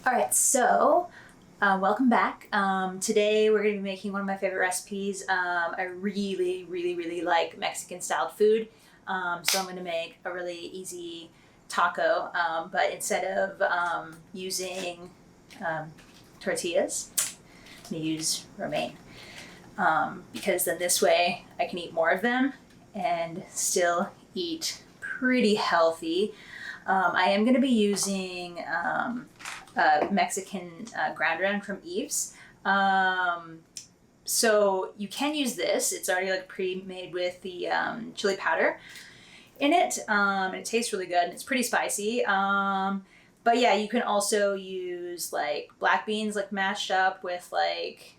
All right, so welcome back. Today we're going to be making one of my favorite recipes. I really like Mexican styled food. So I'm going to make a really easy taco, but instead of using tortillas, I'm going to use romaine. Because then this way I can eat more of them and still eat pretty healthy. I am going to be using Mexican ground round from Yves. So you can use this. It's already like pre-made with the chili powder in it. And it tastes really good and it's pretty spicy. But yeah, you can also use like black beans like mashed up with like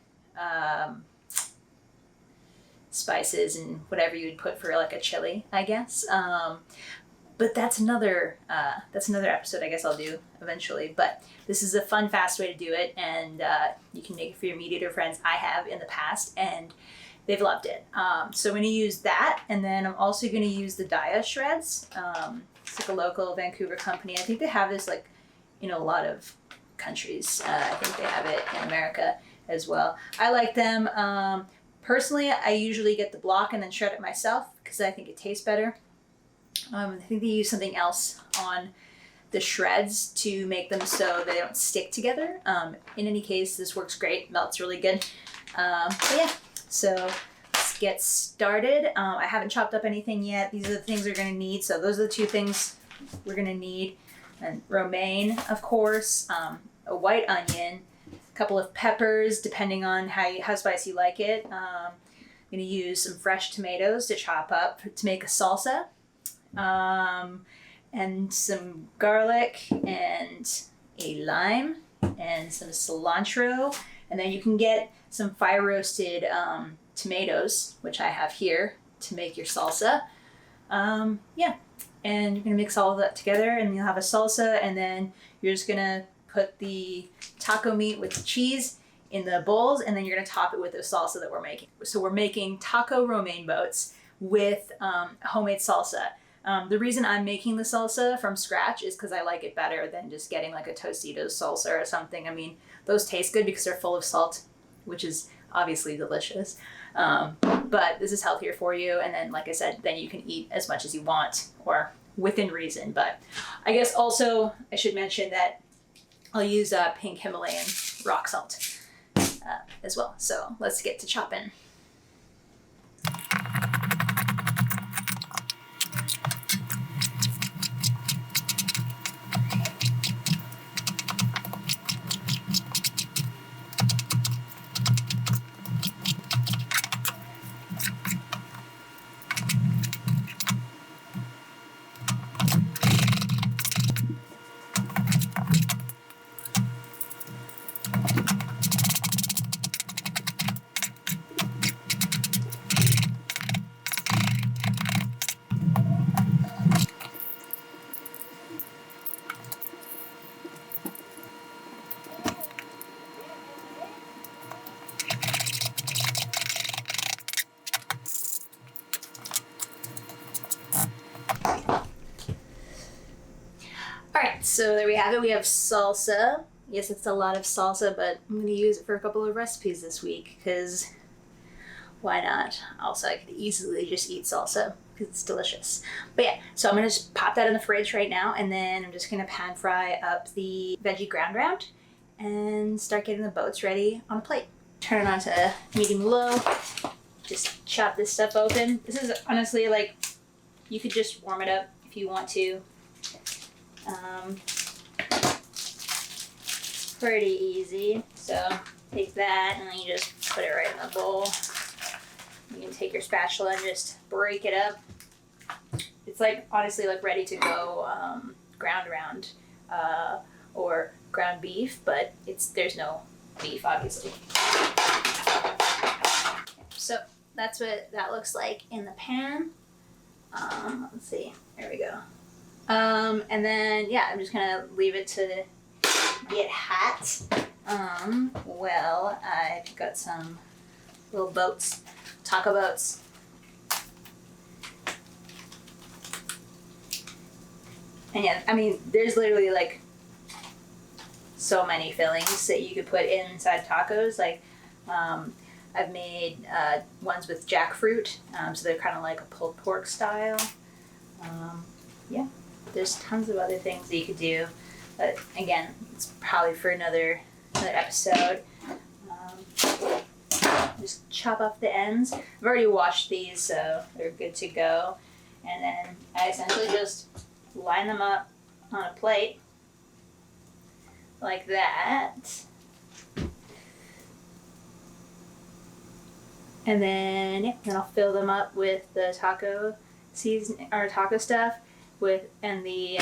spices and whatever you would put for like a chili, I guess. But that's another episode I guess I'll do eventually. But this is a fun, fast way to do it, and you can make it for your meat eater friends. I have in the past, and they've loved it. So I'm going to use that, and then I'm also going to use the Daiya shreds. It's like a local Vancouver company. I think they have this like in a lot of countries. I think they have it in America as well. I like them. Personally, I usually get the block and then shred it myself because I think it tastes better. I think they use something else on the shreds to make them so they don't stick together. In any case, this works great, melts really good. But yeah, so let's get started. I haven't chopped up anything yet. These are the things we're going to need. So those are the two things we're going to need. And romaine, of course, a white onion, a couple of peppers, depending on how spicy you like it. I'm going to use some fresh tomatoes to chop up to make a salsa. And some garlic and a lime and some cilantro, and then you can get some fire roasted tomatoes, which I have here, to make your salsa. Yeah, and you're gonna mix all of that together and you'll have a salsa, and then you're just gonna put the taco meat with the cheese in the bowls, and then you're gonna top it with the salsa that we're making. So we're making taco romaine boats with homemade salsa. The reason I'm making the salsa from scratch is because I like it better than just getting like a Tostitos salsa or something. I mean, those taste good because they're full of salt, which is obviously delicious. But this is healthier for you. And then, like I said, then you can eat as much as you want or within reason. But I guess also I should mention that I'll use pink Himalayan rock salt as well. So let's get to chopping. Alright, so there we have it. We have salsa. Yes, it's a lot of salsa, but I'm going to use it for a couple of recipes this week because why not? Also, I could easily just eat salsa because it's delicious. But yeah, so I'm going to just pop that in the fridge right now, and then I'm just going to pan fry up the veggie ground round and start getting the boats ready on a plate. Turn it on to medium low. Just chop this stuff open. This is honestly like, you could just warm it up if you want to. Pretty easy. So take that and then you just put it right in the bowl. You can take your spatula and just break it up. It's like honestly like ready to go ground round or ground beef, but there's no beef obviously. So that's what that looks like in the pan. Let's see. There we go. And then, yeah, I'm just gonna leave it to get hot. Well, I've got some little boats, taco boats. And yeah, I mean, there's literally like so many fillings that you could put inside tacos. Like I've made ones with jackfruit, so they're kind of like a pulled pork style. Yeah, there's tons of other things that you could do, but again, it's probably for another episode. Just chop off the ends. I've already washed these, so they're good to go. And then I essentially just line them up on a plate like that. And then I'll fill them up with the taco season or taco stuff and the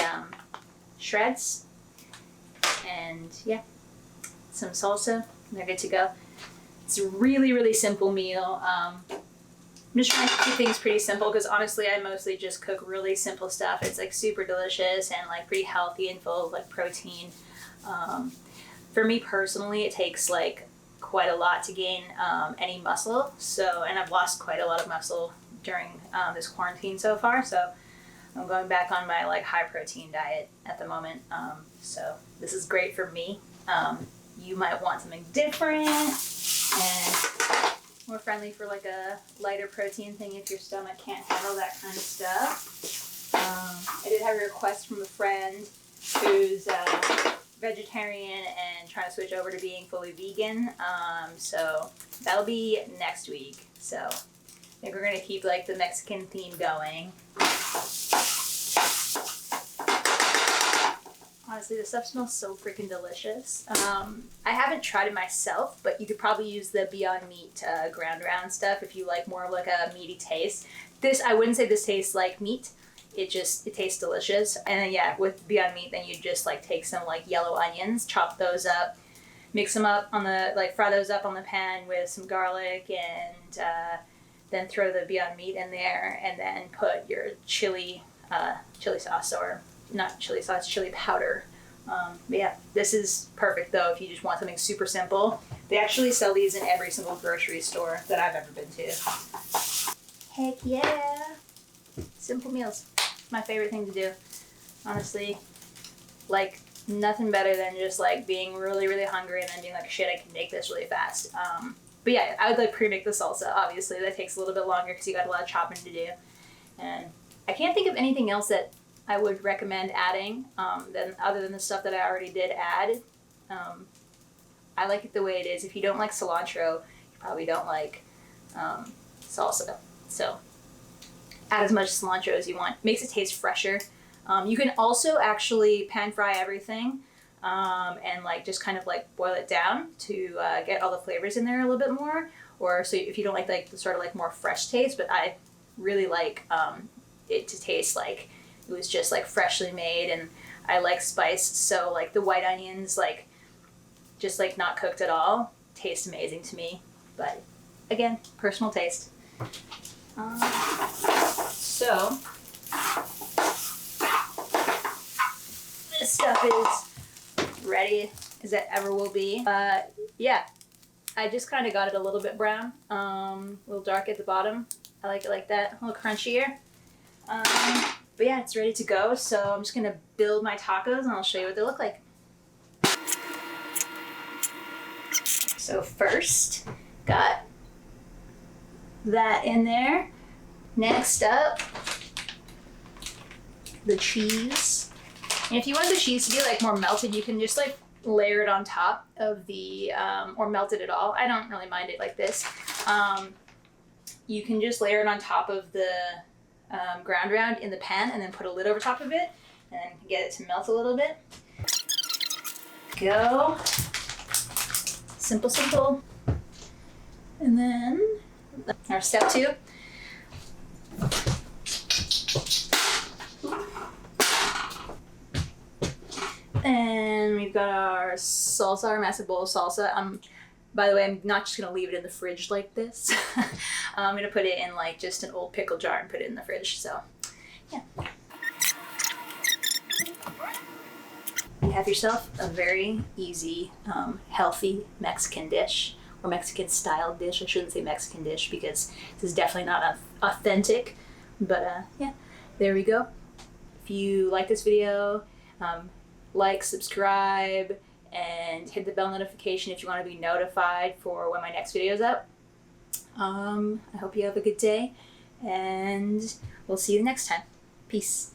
shreds. And yeah, some salsa. They're good to go. It's a really, really simple meal. I'm just trying to keep things pretty simple because honestly, I mostly just cook really simple stuff. It's like super delicious and like pretty healthy and full of like protein. For me personally, it takes like quite a lot to gain any muscle. And I've lost quite a lot of muscle during this quarantine so far. So I'm going back on my like high protein diet at the moment. So this is great for me. You might want something different and more friendly for like a lighter protein thing if your stomach can't handle that kind of stuff. I did have a request from a friend who's vegetarian and trying to switch over to being fully vegan. So that'll be next week. So I think we're gonna keep like the Mexican theme going. Honestly, this stuff smells so freaking delicious. I haven't tried it myself, but you could probably use the Beyond Meat ground round stuff if you like more of like a meaty taste. This, I wouldn't say this tastes like meat. It tastes delicious. And then yeah, with Beyond Meat, then you just like take some like yellow onions, chop those up, mix them up on the, like fry those up on the pan with some garlic and then throw the Beyond Meat in there and then put your chili sauce or not chili sauce, chili powder. But yeah, this is perfect though if you just want something super simple. They actually sell these in every single grocery store that I've ever been to. Heck yeah! Simple meals. My favorite thing to do. Honestly, like nothing better than just like being really, really hungry and then being like, shit, I can make this really fast. But yeah, I would like pre-make the salsa. Obviously, that takes a little bit longer because you got a lot of chopping to do. And I can't think of anything else that I would recommend adding other than the stuff that I already did add. I like it the way it is. If you don't like cilantro, you probably don't like salsa. So add as much cilantro as you want. Makes it taste fresher. You can also actually pan fry everything and like just kind of like boil it down to get all the flavors in there a little bit more. Or so if you don't like the sort of like more fresh taste, but I really like it to taste like it was just like freshly made, and I like spice, so like the white onions, like just like not cooked at all, taste amazing to me. But again, personal taste. So this stuff is ready as it ever will be. Yeah, I just kind of got it a little bit brown, a little dark at the bottom. I like it like that, a little crunchier. But yeah, it's ready to go, so I'm just gonna build my tacos and I'll show you what they look like. So first, got that in there. Next up, the cheese. And if you want the cheese to be like more melted, you can just like layer it on top of the, or melt it at all. I don't really mind it like this. You can just layer it on top of the ground round in the pan and then put a lid over top of it and then get it to melt a little bit. Go. Simple, simple. And then our step 2. And we've got our salsa, our massive bowl of salsa. By the way, I'm not just gonna leave it in the fridge like this. I'm gonna put it in like just an old pickle jar and put it in the fridge, so yeah. You have yourself a very easy, healthy Mexican dish, or Mexican style dish. I shouldn't say Mexican dish because this is definitely not authentic, but yeah, there we go. If you like this video, like, subscribe, and hit the bell notification if you want to be notified for when my next video is up. I hope you have a good day, and we'll see you next time. Peace.